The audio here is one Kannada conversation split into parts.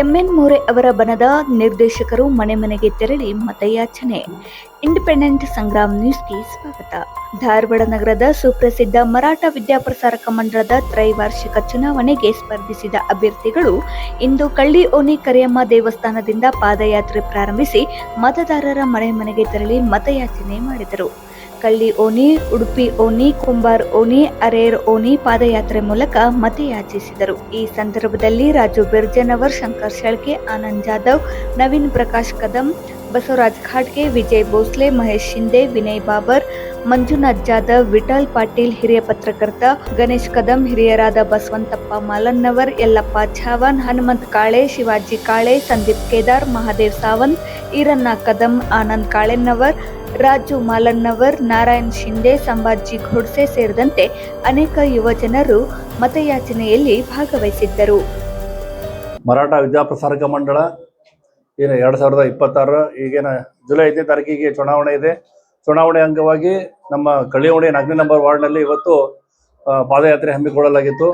ಎಂಎನ್ ಮೋರೆ ಅವರ ಬಣದ ನಿರ್ದೇಶಕರು ಮನೆ ಮನೆಗೆ ತೆರಳಿ ಮತಯಾಚನೆ. ಇಂಡಿಪೆಂಡೆಂಟ್ ಸಂಗ್ರಾಮ್ ನ್ಯೂಸ್ಗೆ ಸ್ವಾಗತ. ಧಾರವಾಡ ನಗರದ ಸುಪ್ರಸಿದ್ಧ ಮರಾಠ ವಿದ್ಯಾಪ್ರಸಾರಕ ಮಂಡಳದ ತ್ರೈವಾರ್ಷಿಕ ಚುನಾವಣೆಗೆ ಸ್ಪರ್ಧಿಸಿದ ಅಭ್ಯರ್ಥಿಗಳು ಇಂದು ಕಳ್ಳಿ ಓಣಿ ಕರಿಯಮ್ಮ ದೇವಸ್ಥಾನದಿಂದ ಪಾದಯಾತ್ರೆ ಪ್ರಾರಂಭಿಸಿ ಮತದಾರರ ಮನೆ ಮನೆಗೆ ತೆರಳಿ ಮತಯಾಚನೆ ಮಾಡಿದರು. ಕಳ್ಳಿ ಓಣಿ, ಉಡುಪಿ ಓಣಿ, ಕುಂಬಾರ್ ಓಣಿ, ಅರೇರ್ ಓಣಿ ಪಾದಯಾತ್ರೆ ಮೂಲಕ ಮತಯಾಚಿಸಿದರು. ಈ ಸಂದರ್ಭದಲ್ಲಿ ರಾಜು ಬಿರ್ಜನವರ್, ಶಂಕರ್ ಶೆಳ್ಕೆ, ಆನಂದ್ ಜಾಧವ್, ನವೀನ್ ಪ್ರಕಾಶ್ ಕದಂ, ಬಸವರಾಜ್ ಖಾಡ್ಗೆ, ವಿಜಯ್ ಭೋಸ್ಲೆ, ಮಹೇಶ್ ಶಿಂದೆ, ವಿನಯ್ ಬಾಬರ್, ಮಂಜುನಾಥ್ ಜಾಧವ್, ವಿಠಲ್ ಪಾಟೀಲ್, ಹಿರಿಯ ಪತ್ರಕರ್ತ ಗಣೇಶ್ ಕದಂ, ಹಿರಿಯರಾದ ಬಸವಂತಪ್ಪ ಮಾಲನ್ನವರ್, ಯಲ್ಲಪ್ಪ ಛಾವನ್, ಹನುಮಂತ್ ಕಾಳೆ, ಶಿವಾಜಿ ಕಾಳೆ, ಸಂದೀಪ್ ಕೇದಾರ್, ಮಹಾದೇವ್ ಸಾವಂತ್, ಈರಣ್ಣ ಕದಂ, ಆನಂದ್ ಕಾಳೆನ್ನವರ್, ರಾಜು ಮಾಲನ್ನವರ್, ನಾರಾಯಣ್ ಶಿಂದೆ, ಸಂಭಾಜಿ ಘೋಡ್ಸೆ ಸೇರಿದಂತೆ ಅನೇಕ ಯುವ ಜನರು ಮತಯಾಚನೆಯಲ್ಲಿ ಭಾಗವಹಿಸಿದ್ದರು. ಮರಾಠ ವಿದ್ಯಾಪ್ರಸಾರಕ ಮಂಡಳ ಏನು 2026 ಈಗೇನು ಜುಲೈ 5ನೇ ತಾರೀಕಿಗೆ ಚುನಾವಣೆ ಇದೆ. ಚುನಾವಣೆ ಅಂಗವಾಗಿ ನಮ್ಮ ಕಳ್ಳಿ ಓಣಿ 4ನೇ ನಂಬರ್ ವಾರ್ಡ್ನಲ್ಲಿ ಇವತ್ತು ಪಾದಯಾತ್ರೆ ಹಮ್ಮಿಕೊಳ್ಳಲಾಗಿತ್ತು.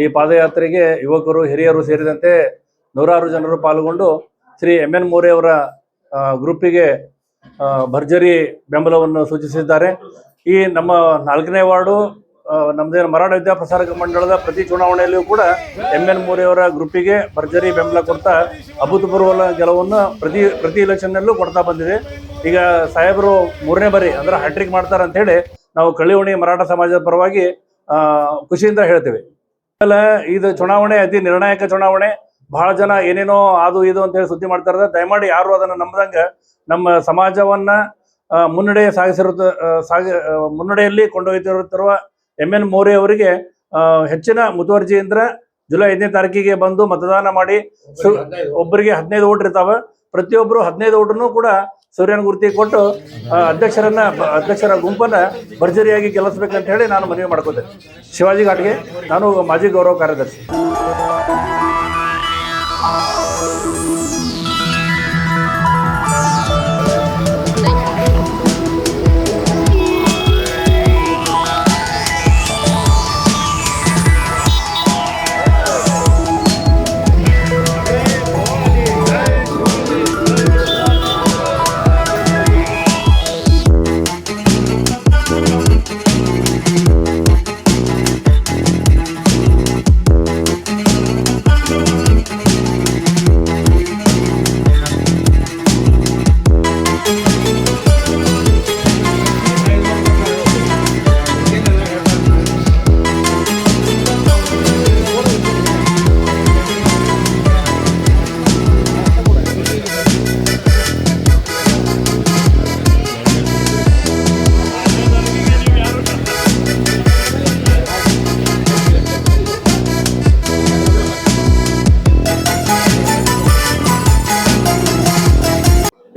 ಈ ಪಾದಯಾತ್ರೆಗೆ ಯುವಕರು, ಹಿರಿಯರು ಸೇರಿದಂತೆ ನೂರಾರು ಜನರು ಪಾಲ್ಗೊಂಡು ಶ್ರೀ ಎಂಎನ್ ಮೋರೆ ಅವರ ಗ್ರೂಪಿಗೆ ಭರ್ಜರಿ ಬೆಂಬಲವನ್ನು ಸೂಚಿಸಿದ್ದಾರೆ. ಈ ನಮ್ಮ 4ನೇ ವಾರ್ಡು ನಮ್ಮದೇನು ಮರಾಠ ವಿದ್ಯಾಪ್ರಸಾರಕ ಮಂಡಳದ ಪ್ರತಿ ಚುನಾವಣೆಯಲ್ಲಿಯೂ ಕೂಡ ಎಂಎನ್ ಮೋರೆ ಅವರ ಗ್ರೂಪಿಗೆ ಭರ್ಜರಿ ಬೆಂಬಲ ಕೊಡ್ತಾ ಅಭೂತಪೂರ್ವ ಗೆಲುವನ್ನು ಪ್ರತಿ ಇಲೆಕ್ಷನ್ನಲ್ಲೂ ಕೊಡ್ತಾ ಬಂದಿದೆ. ಈಗ ಸಾಹೇಬರು 3ನೇ ಬಾರಿ ಅಂದ್ರೆ ಹ್ಯಾಟ್ರಿಕ್ ಮಾಡ್ತಾರೆ ಅಂತ ಹೇಳಿ ನಾವು ಕಳ್ಳಿ ಓಣಿ ಮರಾಠ ಸಮಾಜದ ಪರವಾಗಿ ಖುಷಿಯಿಂದ ಹೇಳ್ತೇವೆ. ಆಮೇಲೆ ಇದು ಚುನಾವಣೆ ಅತಿ ನಿರ್ಣಾಯಕ ಚುನಾವಣೆ. ಬಹಳ ಜನ ಏನೇನೋ ಅದು ಇದು ಅಂತ ಹೇಳಿ ಸುದ್ದಿ ಮಾಡ್ತಾ ಇದ್ದಾರೆ. ದಯಮಾಡಿ ಯಾರು ಅದನ್ನು ನಂಬದಂಗೆ ನಮ್ಮ ಸಮಾಜವನ್ನ ಮುನ್ನಡೆಯಲ್ಲಿ ಕೊಂಡೊಯ್ತಿರುವ ಎಂಎನ್ ಮೋರೆ ಅವರಿಗೆ ಹೆಚ್ಚಿನ ಮುತುವರ್ಜಿಯಿಂದ ಜುಲೈ 5ನೇ ತಾರೀಕಿಗೆ ಬಂದು ಮತದಾನ ಮಾಡಿ, ಒಬ್ಬರಿಗೆ 15 ಓಟ್ ಇರ್ತಾವ. ಪ್ರತಿಯೊಬ್ಬರು 15 ಓಟನ್ನು ಕೂಡ ಸೂರ್ಯನ ಗುರುತಿ ಕೊಟ್ಟು ಅಧ್ಯಕ್ಷರ ಗುಂಪನ್ನ ಭರ್ಜರಿಯಾಗಿ ಗೆಲ್ಲಿಸ್ಬೇಕಂತ ಹೇಳಿ ನಾನು ಮನವಿ ಮಾಡ್ಕೋತೇನೆ. ಶಿವಾಜಿ ಘಾಟ್ಗೆ, ನಾನು ಮಾಜಿ ಗೌರವ ಕಾರ್ಯದರ್ಶಿ.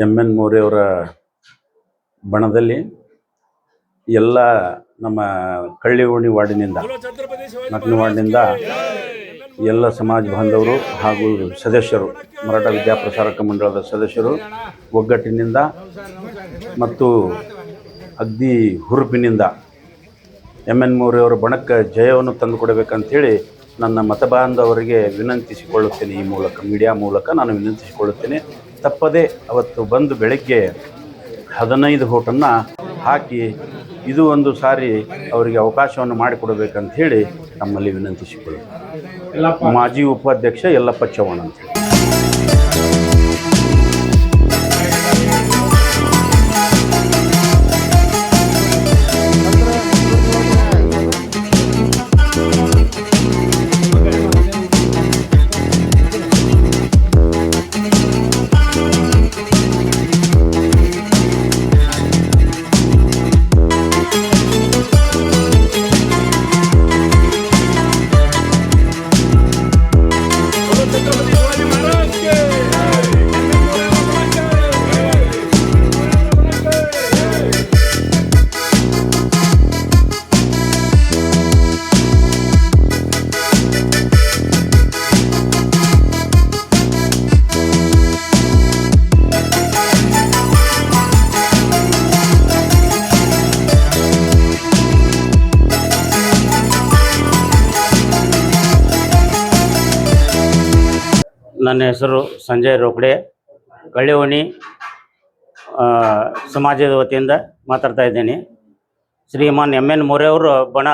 ಎಂಎನ್ ಮೋರೆ ಅವರ ಬಣದಲ್ಲಿ ಎಲ್ಲ ನಮ್ಮ ಕಳ್ಳಿ ಓಣಿ ವಾರ್ಡಿನಿಂದ 4ನೇ ವಾರ್ಡಿನಿಂದ ಎಲ್ಲ ಸಮಾಜ ಬಾಂಧವರು ಹಾಗೂ ಸದಸ್ಯರು, ಮರಾಠ ವಿದ್ಯಾಪ್ರಸಾರಕ ಮಂಡಳದ ಸದಸ್ಯರು ಒಗ್ಗಟ್ಟಿನಿಂದ ಮತ್ತು ಅಗ್ದಿ ಹುರುಪಿನಿಂದ ಎಂಎನ್ ಮೋರೆ ಅವರ ಬಣಕ್ಕೆ ಜಯವನ್ನು ತಂದುಕೊಡಬೇಕಂಥೇಳಿ ನನ್ನ ಮತಬಾಂಧವರಿಗೆ ವಿನಂತಿಸಿಕೊಳ್ಳುತ್ತೇನೆ. ಈ ಮೂಲಕ, ಮೀಡಿಯಾ ಮೂಲಕ ನಾನು ವಿನಂತಿಸಿಕೊಳ್ಳುತ್ತೇನೆ. ತಪ್ಪದೇ ಅವತ್ತು ಬಂದು ಬೆಳಗ್ಗೆ 15 ಓಟನ್ನು ಹಾಕಿ ಇದು ಒಂದು ಸಾರಿ ಅವರಿಗೆ ಅವಕಾಶವನ್ನು ಮಾಡಿಕೊಡಬೇಕಂತ ಹೇಳಿ ನಮ್ಮಲ್ಲಿ ವಿನಂತಿಸಿಕೊಳ್ಳುತ್ತೇನೆ. ಮಾಜಿ ಉಪಾಧ್ಯಕ್ಷ ಯಲ್ಲಪ್ಪ ಚವ್ಹಾಣ್ ಅಂತ ಹೇಳಿ. ನನ್ನ ಹೆಸರು ಸಂಜಯ್ ರೋಕಡೆ, ಕಳ್ಳಿವಣಿ ಸಮಾಜದ ವತಿಯಿಂದ ಮಾತಾಡ್ತಾ ಇದ್ದೇನೆ. ಶ್ರೀಮಾನ್ ಎಮ್ ಎನ್ ಮೋರೆ ಅವರು ಬಣ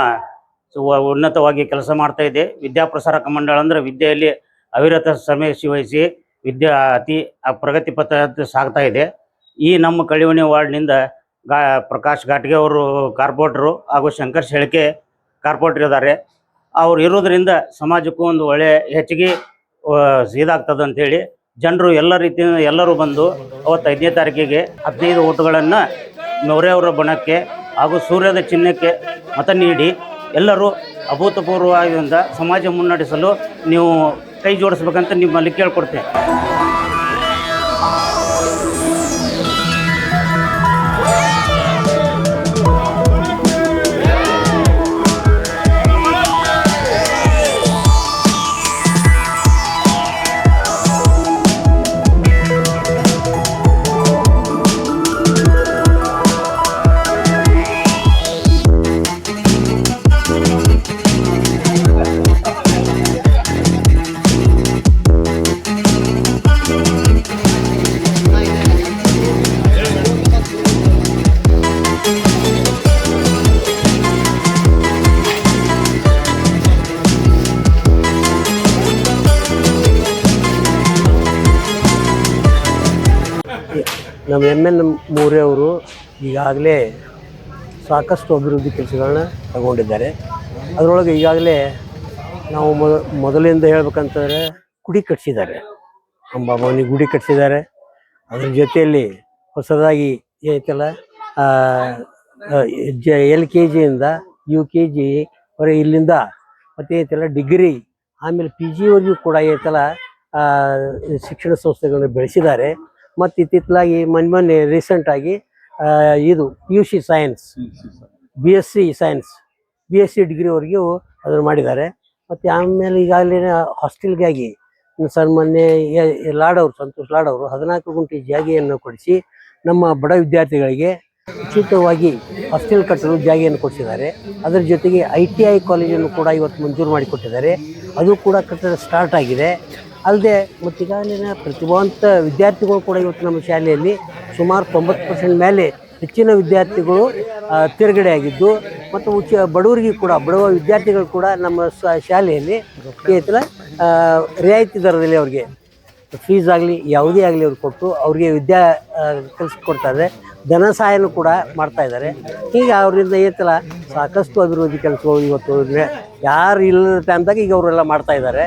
ಉನ್ನತವಾಗಿ ಕೆಲಸ ಮಾಡ್ತಾ ಇದೆ. ವಿದ್ಯಾಪ್ರಸಾರಕ ಮಂಡಳ ಅಂದರೆ ವಿದ್ಯೆಯಲ್ಲಿ ಅವಿರತ ಶ್ರಮೆ ವಹಿಸಿ ವಿದ್ಯಾ ಅತಿ ಪ್ರಗತಿ ಪಥ ಸಾಗ್ತಾ ಇದೆ. ಈ ನಮ್ಮ ಕಳ್ಳಿವಣಿ ವಾರ್ಡ್ನಿಂದ ಪ್ರಕಾಶ್ ಘಾಟ್ಗೆ ಅವರು ಕಾರ್ಪೊರೇಟ್ರು ಹಾಗೂ ಶಂಕರ್ ಶೆಳ್ಕೆ ಕಾರ್ಪೊರೇಟ್ರ್ ಇದ್ದಾರೆ. ಅವ್ರು ಇರೋದ್ರಿಂದ ಸಮಾಜಕ್ಕೂ ಒಂದು ಒಳ್ಳೆಯ ಹೆಚ್ಚಿಗೆ ಇದಾಗ್ತದೆ ಅಂಥೇಳಿ ಜನರು ಎಲ್ಲ ರೀತಿಯಿಂದ ಎಲ್ಲರೂ ಬಂದು ಅವತ್ತು 5ನೇ ತಾರೀಕಿಗೆ 15 ಓಟುಗಳನ್ನು ಮೋರೆಯವರ ಬಣಕ್ಕೆ ಹಾಗೂ ಸೂರ್ಯದ ಚಿಹ್ನಕ್ಕೆ ಮತ ನೀಡಿ ಎಲ್ಲರೂ ಅಭೂತಪೂರ್ವದಿಂದ ಸಮಾಜ ಮುನ್ನಡೆಸಲು ನೀವು ಕೈ ಜೋಡಿಸ್ಬೇಕಂತ ನಿಮ್ಮಲ್ಲಿ ಕೇಳ್ಕೊಡ್ತೇನೆ. ನಮ್ಮ ಎಮ್ ಎನ್ ಮೋರೆ ಅವರು ಈಗಾಗಲೇ ಸಾಕಷ್ಟು ಅಭಿವೃದ್ಧಿ ಕೆಲಸಗಳನ್ನ ತಗೊಂಡಿದ್ದಾರೆ. ಅದರೊಳಗೆ ಈಗಾಗಲೇ ನಾವು ಮೊದಲಿಂದ ಹೇಳ್ಬೇಕಂತಂದರೆ ಗುಡಿ ಕಟ್ಟಿಸಿದ್ದಾರೆ, ಅಂಬಾಭವಾನಿ ಗುಡಿ ಕಟ್ಟಿಸಿದ್ದಾರೆ. ಅದ್ರ ಜೊತೆಯಲ್ಲಿ ಹೊಸದಾಗಿ ಏನೈತಲ್ಲ LKGಯಿಂದ UKG ವರೆಗೆ ಇಲ್ಲಿಂದ ಮತ್ತು ಏನೈತಲ್ಲ ಡಿಗ್ರಿ ಆಮೇಲೆ PG ವರೆಗೂ ಕೂಡ ಏನೈತಲ್ಲ ಶಿಕ್ಷಣ ಸಂಸ್ಥೆಗಳನ್ನು ಬೆಳೆಸಿದ್ದಾರೆ. ಮತ್ತು ಇತ್ತಿತ್ತಲಾಗಿ ಮೊನ್ನೆ ರೀಸೆಂಟಾಗಿ ಇದು PUC science BSc science BSc ಡಿಗ್ರಿವರೆಗೂ ಅದನ್ನು ಮಾಡಿದ್ದಾರೆ. ಮತ್ತು ಆಮೇಲೆ ಈಗಾಗಲೇ ಹಾಸ್ಟೆಲ್ಗಾಗಿ ಮೊನ್ನೆ ಸಂತೋಷ್ ಲಾಡ್ ಅವರು 14 ಗುಂಟೆ ಜಾಗೆಯನ್ನು ಕೊಡಿಸಿ ನಮ್ಮ ಬಡ ವಿದ್ಯಾರ್ಥಿಗಳಿಗೆ ಉಚಿತವಾಗಿ ಹಾಸ್ಟೆಲ್ ಕಟ್ಟಲು ಜಾಗೆಯನ್ನು ಕೊಡಿಸಿದ್ದಾರೆ. ಅದರ ಜೊತೆಗೆ ITI ಕಾಲೇಜನ್ನು ಕೂಡ ಇವತ್ತು ಮಂಜೂರು ಮಾಡಿಕೊಟ್ಟಿದ್ದಾರೆ. ಅದು ಕೂಡ ಕಟ್ಟಡ ಸ್ಟಾರ್ಟ್ ಆಗಿದೆ. ಅಲ್ಲದೆ ಮತ್ತು ಈಗಾಗಲೇ ಪ್ರತಿಭಾವಂತ ವಿದ್ಯಾರ್ಥಿಗಳು ಕೂಡ ಇವತ್ತು ನಮ್ಮ ಶಾಲೆಯಲ್ಲಿ ಸುಮಾರು 90% ಮೇಲೆ ಹೆಚ್ಚಿನ ವಿದ್ಯಾರ್ಥಿಗಳು ತೇರ್ಗಡೆ ಆಗಿದ್ದು ಮತ್ತು ಬಡವರಿಗೆ ಕೂಡ ಬಡವ ವಿದ್ಯಾರ್ಥಿಗಳು ಕೂಡ ನಮ್ಮ ಶಾಲೆಯಲ್ಲಿ ಏನೈತಲ್ಲ ರಿಯಾಯಿತಿ ದರದಲ್ಲಿ ಅವ್ರಿಗೆ ಫೀಸ್ ಆಗಲಿ ಯಾವುದೇ ಆಗಲಿ ಅವ್ರು ಕೊಟ್ಟು ಅವ್ರಿಗೆ ಕಲಿಸ್ಕೊಡ್ತಾರೆ. ಧನ ಸಹಾಯನೂ ಕೂಡ ಮಾಡ್ತಾ ಇದ್ದಾರೆ. ಹೀಗೆ ಅವರಿಂದ ಏನೈತಲ್ಲ ಸಾಕಷ್ಟು ಅಭಿವೃದ್ಧಿ ಕೆಲಸಗಳು ಇವತ್ತು ಯಾರು ಇಲ್ಲದ ಟೈಮ್ದಾಗ ಈಗ ಅವರೆಲ್ಲ ಮಾಡ್ತಾ ಇದ್ದಾರೆ.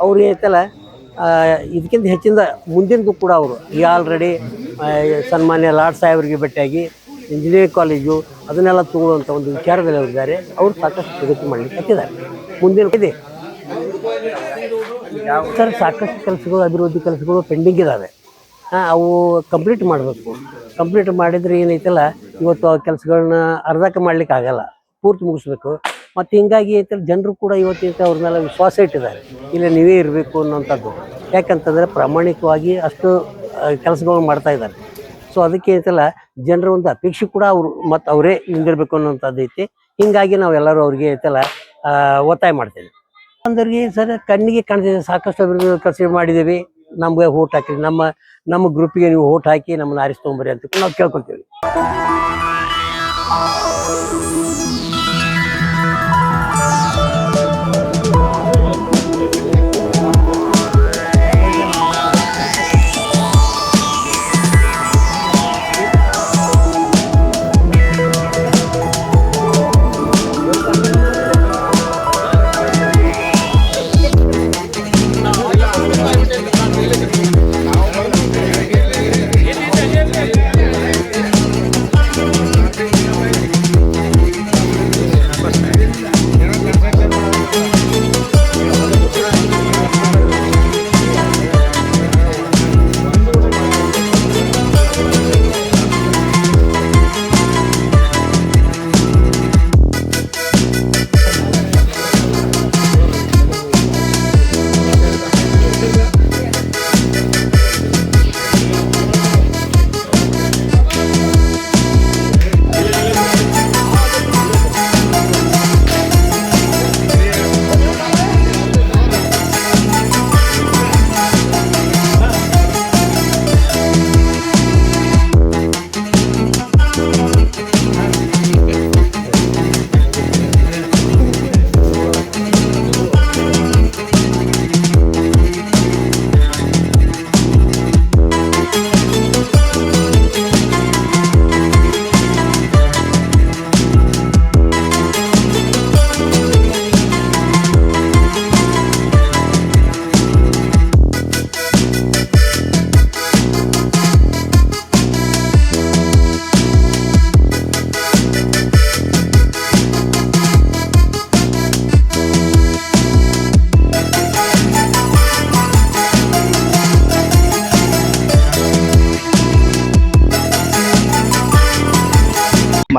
ಅವ್ರು ಏನೈತಲ್ಲ ಇದಕ್ಕಿಂತ ಹೆಚ್ಚಿನ ಮುಂದಿನದು ಕೂಡ ಅವರು ಈಗ ಆಲ್ರೆಡಿ ಸನ್ಮಾನ್ಯ ಲಾಡ್ ಸಾಹೇಬರಿಗೆ ಭೇಟಿಯಾಗಿ ಇಂಜಿನಿಯರಿಂಗ್ ಕಾಲೇಜು ಅದನ್ನೆಲ್ಲ ತಗೊಳ್ಳುವಂಥ ಒಂದು ವಿಚಾರದಲ್ಲಿ ಅವರಿದ್ದಾರೆ. ಅವರು ಸಾಕಷ್ಟು ಪ್ರಗತಿ ಮಾಡಲಿಕ್ಕೆ ಹತ್ತಿದ್ದಾರೆ. ಮುಂದಿನ ಇದೆ ಸರ್ ಸಾಕಷ್ಟು ಕೆಲಸಗಳು ಅಭಿವೃದ್ಧಿ ಕೆಲಸಗಳು ಪೆಂಡಿಂಗ್ ಇದ್ದಾವೆ. ಅವು ಕಂಪ್ಲೀಟ್ ಮಾಡಬೇಕು. ಕಂಪ್ಲೀಟ್ ಮಾಡಿದರೆ ಏನೈತಲ್ಲ ಇವತ್ತು ಆ ಕೆಲಸಗಳನ್ನ ಅರ್ಧಕ್ಕೆ ಮಾಡ್ಲಿಕ್ಕೆ ಆಗಲ್ಲ, ಪೂರ್ತಿ ಮುಗಿಸ್ಬೇಕು. ಮತ್ತು ಹಿಂಗಾಗಿ ಐತಲ್ಲ ಜನರು ಕೂಡ ಇವತ್ತೈತೆ ಅವ್ರನ್ನೆಲ್ಲ ವಿಶ್ವಾಸ ಇಟ್ಟಿದ್ದಾರೆ, ಇಲ್ಲ ನೀವೇ ಇರಬೇಕು ಅನ್ನೋಂಥದ್ದು. ಯಾಕಂತಂದರೆ ಪ್ರಾಮಾಣಿಕವಾಗಿ ಅಷ್ಟು ಕೆಲಸಗಳು ಮಾಡ್ತಾ ಇದ್ದಾರೆ. ಸೊ ಅದಕ್ಕೆ ಐತಲ್ಲ ಜನರ ಒಂದು ಅಪೇಕ್ಷೆ ಕೂಡ ಅವರು ಮತ್ತು ಅವರೇ ನಿಂದಿರಬೇಕು ಅನ್ನೋಂಥದ್ದು ಐತಿ. ಹೀಗಾಗಿ ನಾವೆಲ್ಲರೂ ಅವ್ರಿಗೆ ಐತಲ್ಲ ಒತ್ತಾಯ ಮಾಡ್ತೇವೆ. ಅಂದ್ರಿಗೆ ಸರ್ ಕಣ್ಣಿಗೆ ಕಾಣ್ತಿದೆ ಸಾಕಷ್ಟು ಅಭಿವೃದ್ಧಿ ಕೆಲಸ ಮಾಡಿದ್ದೀವಿ, ನಮ್ಗೆ ಓಟ್ ಹಾಕಿ ನಮ್ಮ ಗ್ರೂಪಿಗೆ ನೀವು ಓಟ್ ಹಾಕಿ ನಮ್ಮನ್ನು ಆರಿಸ್ಕೊಂಬರಿ ಅಂತ ನಾವು ಕೇಳ್ಕೊತೀವಿ.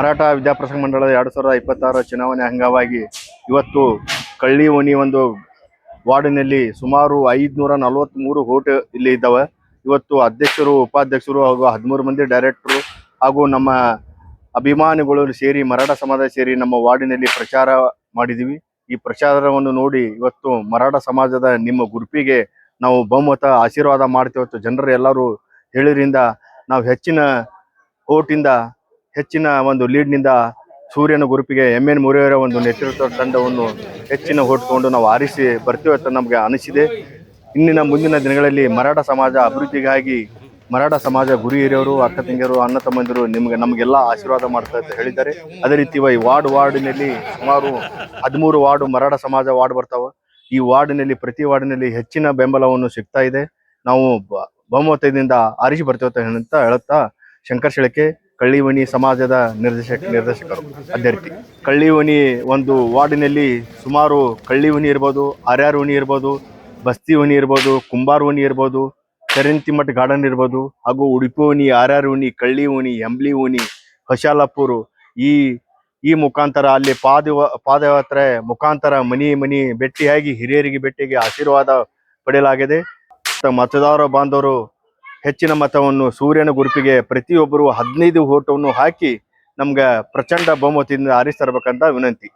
ಮರಾಠ ವಿದ್ಯಾಪ್ರಸಂಗ ಮಂಡಳದ 2026 ಚುನಾವಣೆ ಅಂಗವಾಗಿ ಇವತ್ತು ಕಳ್ಳಿ ಓಣಿ ಒಂದು ವಾರ್ಡಿನಲ್ಲಿ ಸುಮಾರು 543 ವೋಟ್ ಇಲ್ಲಿ ಇದ್ದಾವೆ. ಇವತ್ತು ಅಧ್ಯಕ್ಷರು, ಉಪಾಧ್ಯಕ್ಷರು ಹಾಗೂ 13 ಮಂದಿ ಡೈರೆಕ್ಟರು ಹಾಗೂ ನಮ್ಮ ಅಭಿಮಾನಿಗಳು ಸೇರಿ ಮರಾಠ ಸಮಾಜ ಸೇರಿ ನಮ್ಮ ವಾರ್ಡಿನಲ್ಲಿ ಪ್ರಚಾರ ಮಾಡಿದ್ದೀವಿ. ಈ ಪ್ರಚಾರವನ್ನು ನೋಡಿ ಇವತ್ತು ಮರಾಠ ಸಮಾಜದ ನಿಮ್ಮ ಗುರುಪಿಗೆ ನಾವು ಬಹುಮತ ಆಶೀರ್ವಾದ ಮಾಡ್ತೀವತ್ತು ಜನರು ಎಲ್ಲರೂ ಹೇಳಿದ್ರಿಂದ ನಾವು ಹೆಚ್ಚಿನ ಓಟಿಂದ ಹೆಚ್ಚಿನ ಒಂದು ಲೀಡ್ನಿಂದ ಸೂರ್ಯನ ಗುರುಪಿಗೆ MN ಮುರೇಯವರ ಒಂದು ನೇತೃತ್ವದ ತಂಡವನ್ನು ಹೆಚ್ಚಿನ ಓಟ್ ತಗೊಂಡು ನಾವು ಆರಿಸಿ ಬರ್ತೀವಿ ಅಂತ ನಮಗೆ ಅನಿಸಿದೆ. ಮುಂದಿನ ದಿನಗಳಲ್ಲಿ ಮರಾಠ ಸಮಾಜ ಅಭಿವೃದ್ಧಿಗಾಗಿ ಮರಾಠ ಸಮಾಜ ಗುರು ಹಿರಿಯರು, ಅಕ್ಕ ತಂಗಿಯರು, ಅಣ್ಣ ತಮ್ಮಂದಿರು ನಮಗೆಲ್ಲ ಆಶೀರ್ವಾದ ಮಾಡ್ತಾ ಅಂತ ಹೇಳಿದ್ದಾರೆ. ಅದೇ ರೀತಿ ಈ ವಾರ್ಡಿನಲ್ಲಿ ಸುಮಾರು 13 ವಾರ್ಡ್ ಮರಾಠ ಸಮಾಜ ವಾರ್ಡ್ ಬರ್ತಾವೆ. ಈ ವಾರ್ಡಿನಲ್ಲಿ ಪ್ರತಿ ವಾರ್ಡಿನಲ್ಲಿ ಹೆಚ್ಚಿನ ಬೆಂಬಲವನ್ನು ಸಿಗ್ತಾ ಇದೆ. ನಾವು ಬಹುಮತದಿಂದ ಆರಿಸಿ ಬರ್ತೇವೆ ಅಂತ ಹೇಳುತ್ತಾ ಶಂಕರ್ ಶೆಳಕೆ, ಕಳ್ಳಿವಣಿ ಸಮಾಜದ ನಿರ್ದೇಶಕರು ಅಭ್ಯರ್ಥಿ. ಕಳ್ಳಿವಣಿ ಒಂದು ವಾರ್ಡಿನಲ್ಲಿ ಸುಮಾರು ಕಳ್ಳಿವಣಿ ಇರ್ಬೋದು, ಆರ್ಯಾರ್ ಓಣಿ ಇರ್ಬೋದು, ಬಸ್ತಿ ಓಣಿ ಇರ್ಬೋದು, ಕುಂಬಾರ್ ಓಣಿ ಇರ್ಬೋದು, ಚರಂತಿಮಠ್ ಗಾರ್ಡನ್ ಇರ್ಬೋದು, ಹಾಗೂ ಉಡುಪಿ ಓಣಿ, ಆರ್ಯಾರ್ ಓಣಿ, ಕಳ್ಳಿ ಓಣಿ, ಎಂಬ್ಲಿ ಓಣಿ, ಹೊಶಾಲಪುರ್ ಈ ಮುಖಾಂತರ ಅಲ್ಲಿ ಪಾದಯಾತ್ರೆ ಮುಖಾಂತರ ಮನಿ ಭೇಟಿಯಾಗಿ ಹಿರಿಯರಿಗೆ ಭೇಟಿಯಾಗಿ ಆಶೀರ್ವಾದ ಪಡೆಯಲಾಗಿದೆ. ಮತದಾರ ಬಾಂಧವರು ಹೆಚ್ಚಿನ ಮತವನ್ನು ಸೂರ್ಯನ ಗುರುಪಿಗೆ ಪ್ರತಿಯೊಬ್ಬರು 15 ಓಟವನ್ನು ಹಾಕಿ ನಮ್ಗೆ ಪ್ರಚಂಡ ಬಹುಮತದಿಂದ ಆರಿಸಿ ತರಬೇಕಂತ ವಿನಂತಿ.